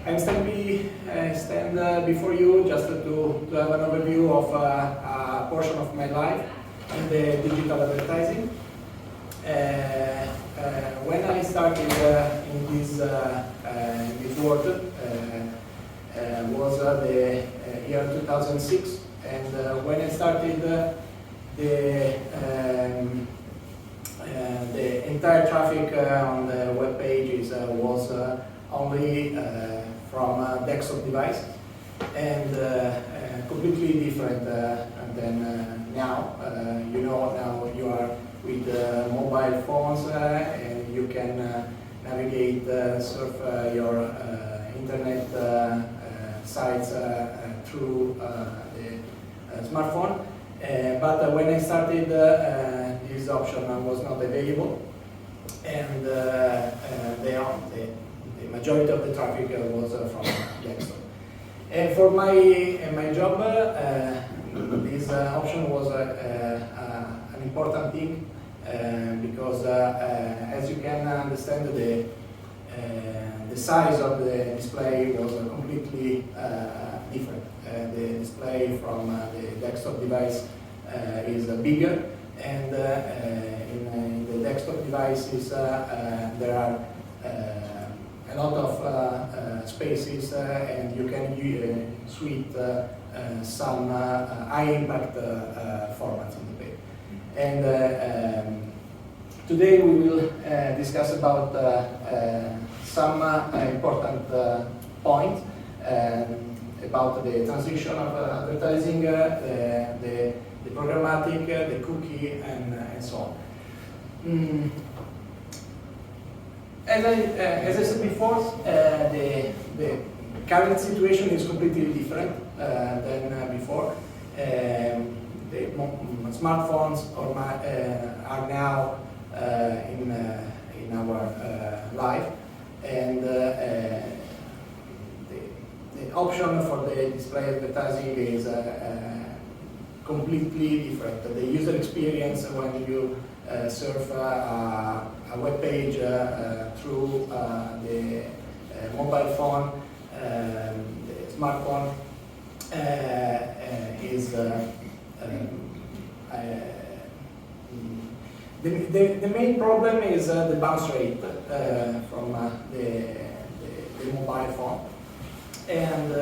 I'm stand before you just to have an overview of a portion of my life in the digital advertising. When I started in this world was the year 2006, and when I started the entire traffic on the web pages was only from a desktop device, and completely different than now. You know, now you are with mobile phones and you can navigate, surf your internet sites through the smartphone. But when I started, this option was not available, and the majority of the traffic was from desktop. And for my job, this option was an important thing because, as you can understand, the size of the display was completely different. The display from the desktop device is bigger, and in the desktop devices there are a lot of spaces, and you can suite some high impact formats in the page. And today we will discuss about some important points about the transition of advertising, the programmatic, the cookie, and so on. As I said before, the current situation is completely different than before. The smartphones are now in our life, and the option for the display advertising is completely different. The user experience when you surf a web page through the mobile phone, the smartphone, is the main problem is the bounce rate from the mobile phone, and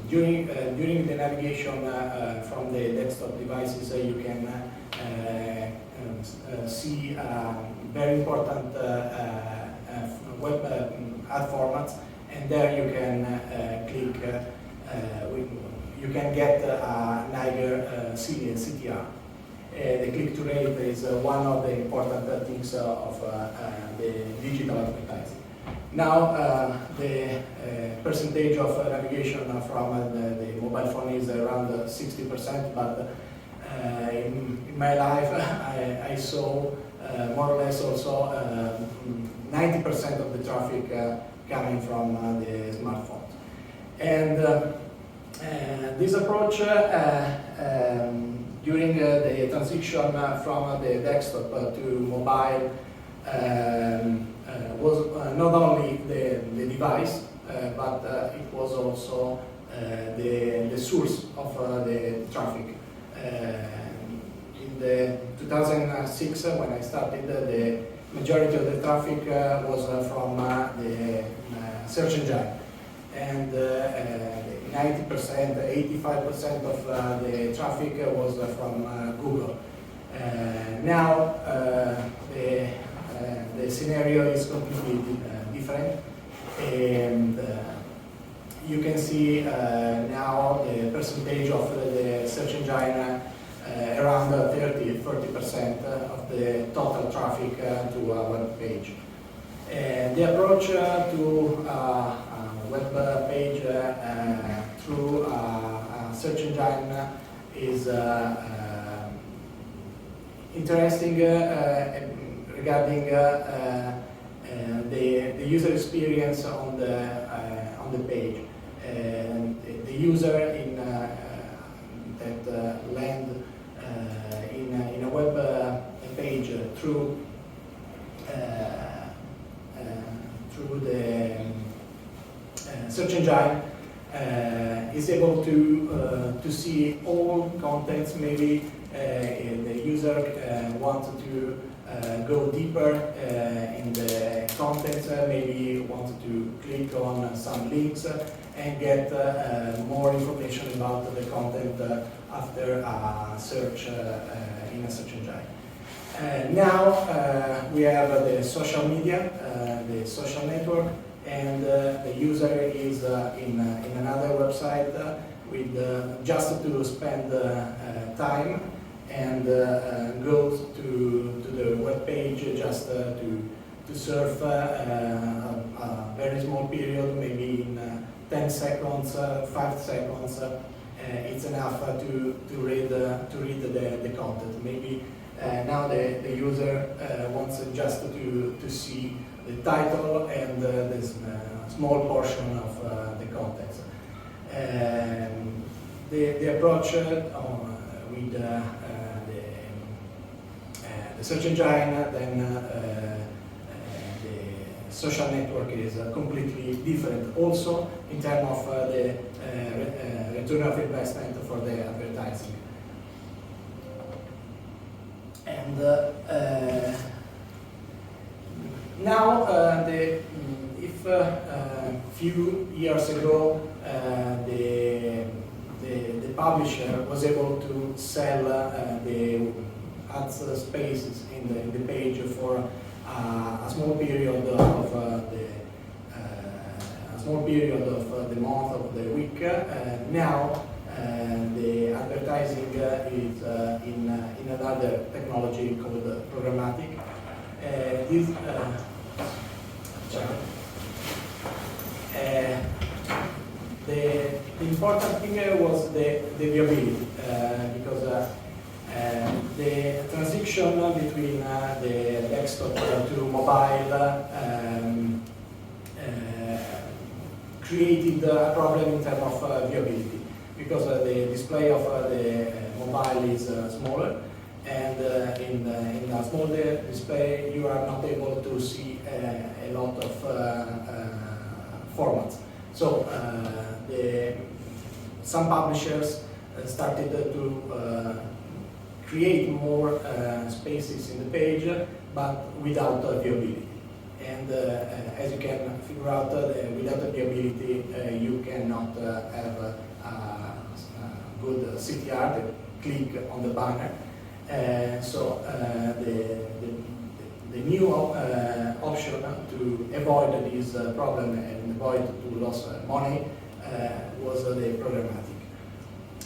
during the navigation from the desktop devices, you can see very important web ad formats, and there you can click. You can get a higher CTR. The click-to rate is one of the important things of the digital advertising. Now, the percentage of navigation from the mobile phone is around 60%, but in my life I saw more or less also 90% of the traffic coming from the smartphones. And this approach during the transition from the desktop to mobile was not only the device, but it was also the source of the traffic. In the 2006, when I started, the majority of the traffic was from the search engine, and 90%, 85% of the traffic was from Google. Now the scenario is completely different, and you can see now the percentage of the search engine around 30-40% of the total traffic to a web page. The approach to a web page through a search engine is interesting regarding the user experience on the page. The user in that land in a web page through search engine is able to see all contents. Maybe the user wants to go deeper in the contents, maybe wants to click on some links and get more information about the content after a search in a search engine. Now we have the social media, the social network, and the user is in another website with just to spend time and goes to the web page just to surf a very small period, maybe in 10 seconds, 5 seconds. It's enough to read the content. Maybe now the user wants just to see the title and this small portion of the context. The approach with the search engine, then the social network is completely different. Also, in terms of the return of investment for the advertising. And now, if few years ago the publisher was able to sell the ads spaces in the page for a small period of the month of the week. Now the advertising is in another technology called programmatic. The important thing was the viewability, because the transition between the desktop to mobile created a problem in terms of viewability, because the display of the mobile is smaller, and in a smaller display you are not able to see a lot of formats. So some publishers started to create more spaces in the page, but without viewability. And as you can figure out, without viewability, you cannot have a good CTR, the click on the banner. So the new option to avoid this problem and avoid to lose money was the programmatic.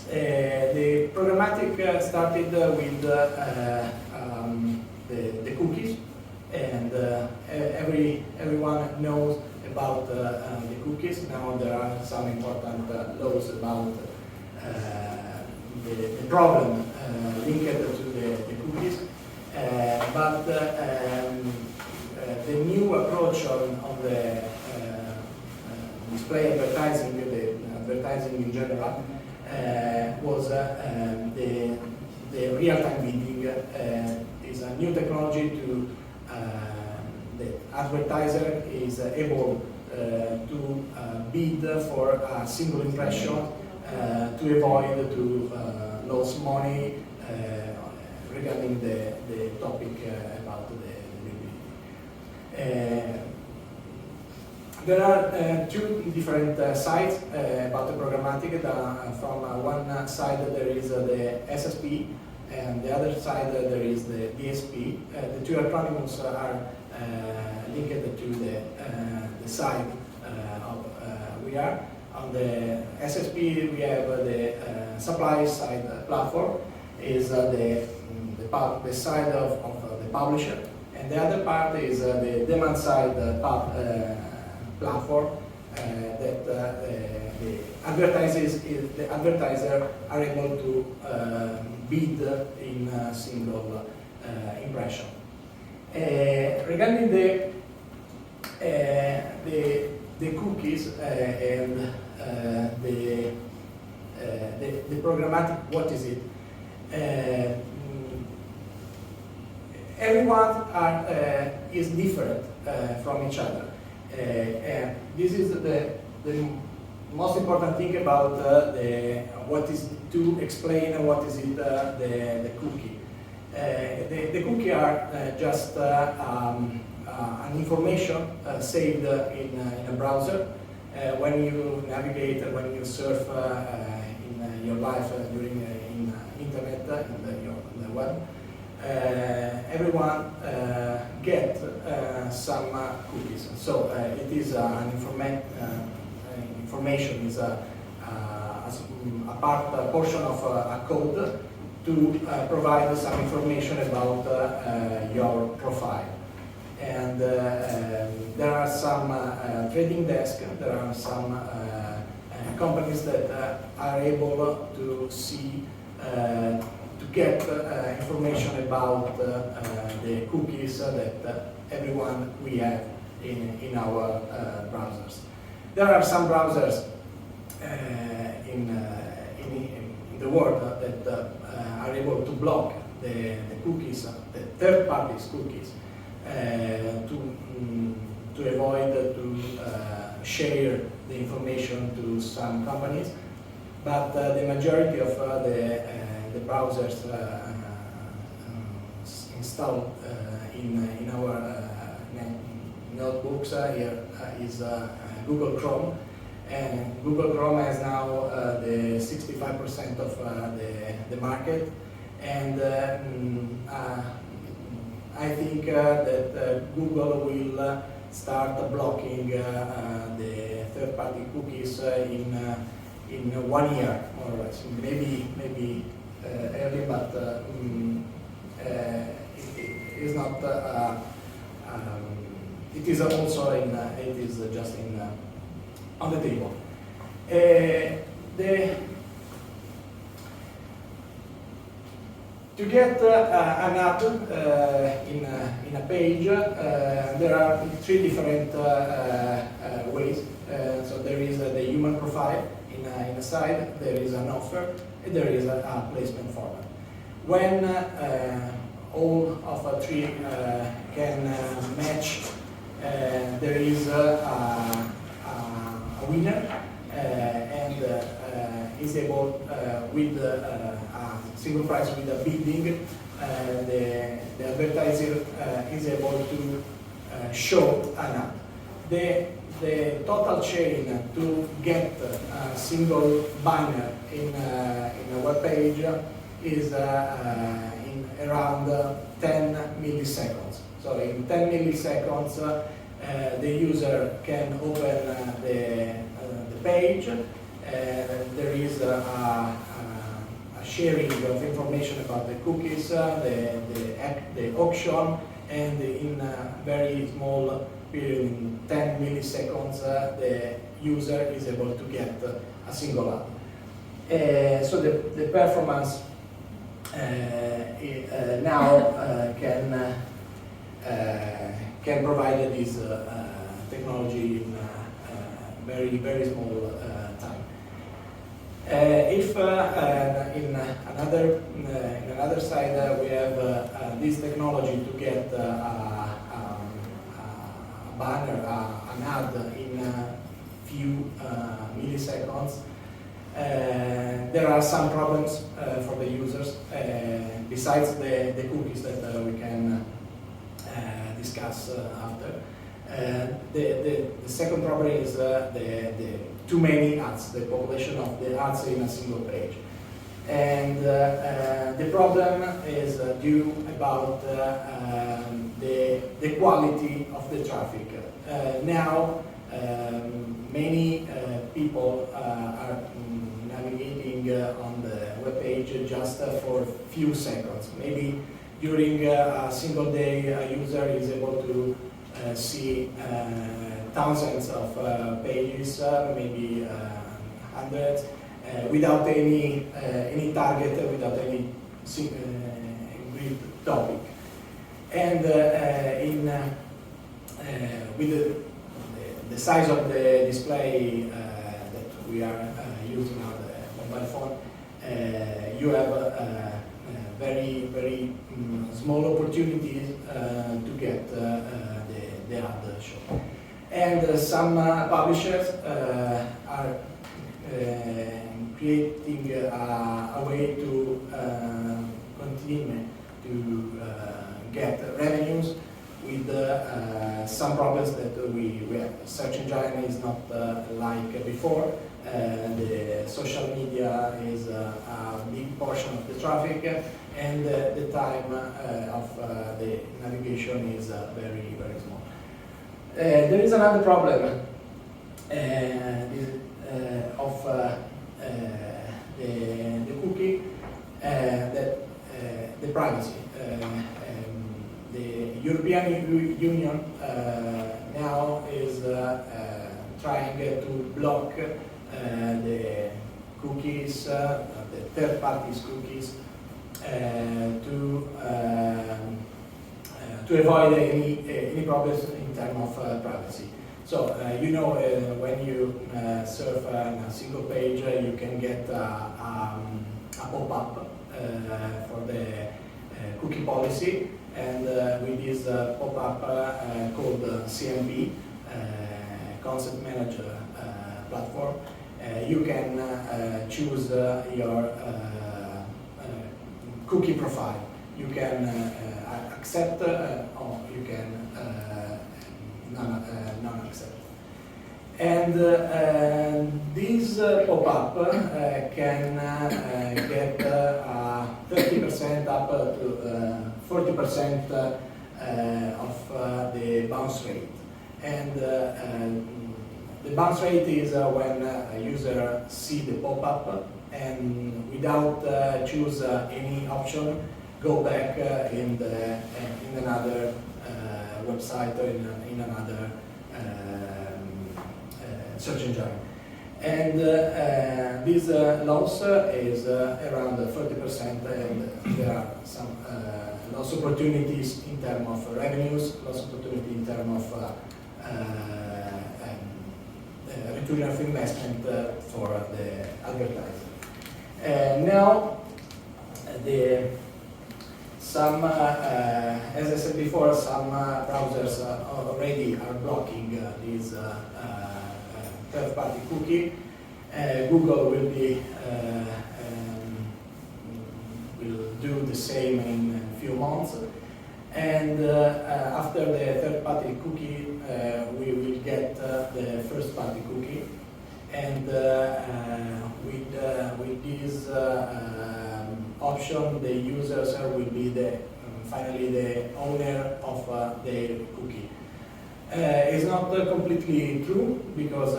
The programmatic started with the cookies, and everyone knows about the cookies. Now there are some important laws about the problem linked to the cookies, but the new approach on the display advertising, the advertising in general, was the real-time bidding. Is a new technology to the advertiser is able to bid for a single impression to avoid to lose money regarding the topic about the bidding. There are two different sides about the programmatic. From one side there is the SSP, and the other side there is the DSP. The two acronyms are linked to the side of we are. On the SSP we have the supply side platform, is the side of the publisher, and the other part is the demand side platform that the advertiser are able to bid in a single impression. Regarding the cookies and the programmatic, what is it? Everyone is different from each other. And this is the the most important thing about what is to explain what is it the cookie. The cookie are just an information saved in a browser when you navigate, when you surf in your life during in internet, in the web. Everyone get some cookies. So it is an information is a portion of a code to provide some information about your profile. And there are some trading desks, there are some companies that are able to see, to get information about the cookies that everyone we have in our browsers. There are some browsers in the world that are able to block the cookies, the third parties cookies, to avoid to share the information to some companies. But the majority of the browsers installed in our notebooks here is Google Chrome, and Google Chrome has now the 65% of the market, and I think that Google will start blocking the third-party cookies in 1 year, more or less. Maybe early, but it is not. It is also it is just on the table. To get an ad in a page, there are three different ways. So there is the human profile in a side, there is an offer, and there is a placement format. When all of three can match, there is a winner, and is able with a single price with a bidding, the advertiser is able to show an ad. The total chain to get a single banner in a web page is in around 10 milliseconds. So in 10 milliseconds, the user can open the page. There is a sharing of information about the cookies, the auction, and in a very small period, in 10 milliseconds, the user is able to get a single ad. So the performance now can provide this technology in very small time. If in another side we have this technology to get a banner, an ad in a few milliseconds, there are some problems for the users besides the cookies that we can discuss after. The second problem is the too many ads, the population of the ads in a single page. And the problem is due about the quality of the traffic. Now, many people are navigating on the web page just for a few seconds. Maybe during a single day, a user is able to see thousands of pages, maybe hundreds, without any target, without any agreed topic. And with the size of the display that we are using on the mobile phone, you have very small opportunities to get the ad show. And some publishers are creating a way to continue to get revenues with some problems that we have. Search engine is not like before. The social media is a big portion of the traffic, and the time of the navigation is very, very small. There is another problem of the cookie, that the privacy. The European Union now is trying to block the cookies, the third parties cookies, to avoid any problems in terms of privacy. So you know, when you surf on a single page, you can get a pop-up for the cookie policy, and with this pop-up called CMP, Concept Manager Platform, you can choose your cookie profile. You can accept or you can non-accept. And this pop-up can get 30% up to 40% of the bounce rate. And the bounce rate is when a user see the pop-up and without choose any option, go back in another website or in another search engine. And this loss is around 30%, and there are some loss opportunities in terms of revenues, loss opportunity in terms of return of investment for the advertiser. Now, as I said before, some browsers already are blocking these third-party cookie. Google will do the same in a few months. And after the third-party cookie, we will get the first-party cookie. And with this option, the users will be finally the owner of their cookie. It's not completely true, because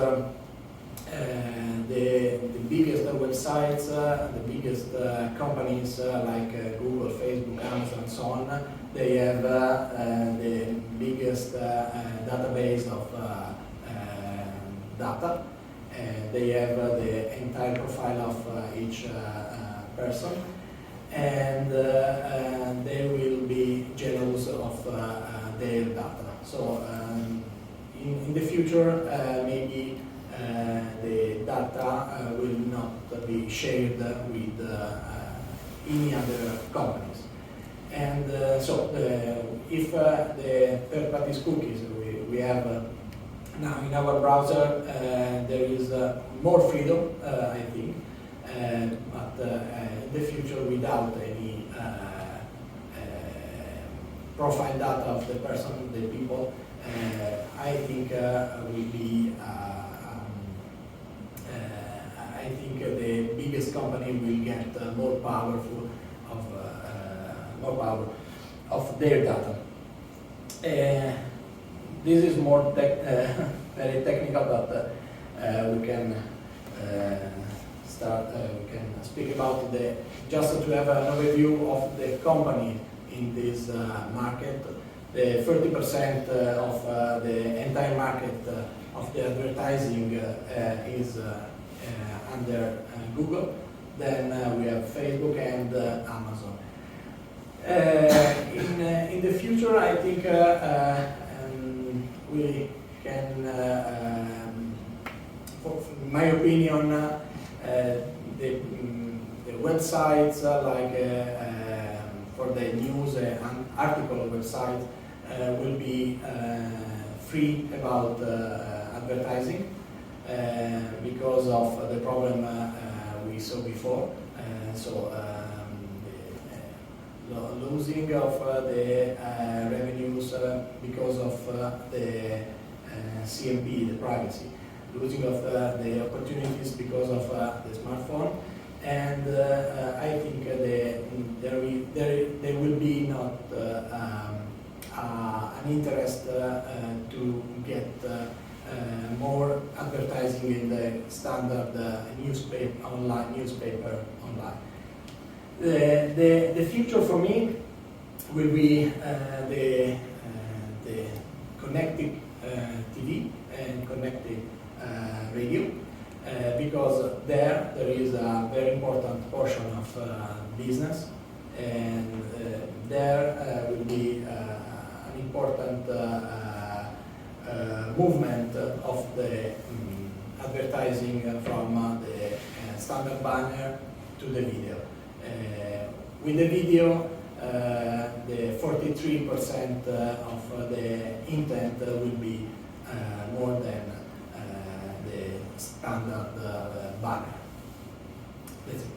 the biggest websites, the biggest companies like Google, Facebook, Amazon, and so on, they have the biggest database of data. They have the entire profile of each person, and they will be jealous of their data. So in the future, maybe the data will not be shared with any other companies. And so if the third-party cookies we have now in our browser, there is more freedom, I think, but in the future, without any profile data of the person, the people, I think will be. I think the biggest company will get more power of their data. This is more very technical, but we can start. We can speak about just to have an overview of the company in this market. The 30% of the entire market of the advertising is under Google. Then we have Facebook and Amazon. In the future, I think we can, in my opinion, the websites like for the news and article website will be free about advertising because of the problem we saw before. Losing of the revenues because of the CMP, the privacy, losing of the opportunities because of the smartphone, and I think there will be not an interest to get more advertising in the standard newspaper online. The future for me will be the connected TV and connected radio, because there is a very important portion of business, and there will be an important movement of the advertising from the standard banner to the video. With the video, the 43% of the intent will be more than the standard banner. That's it.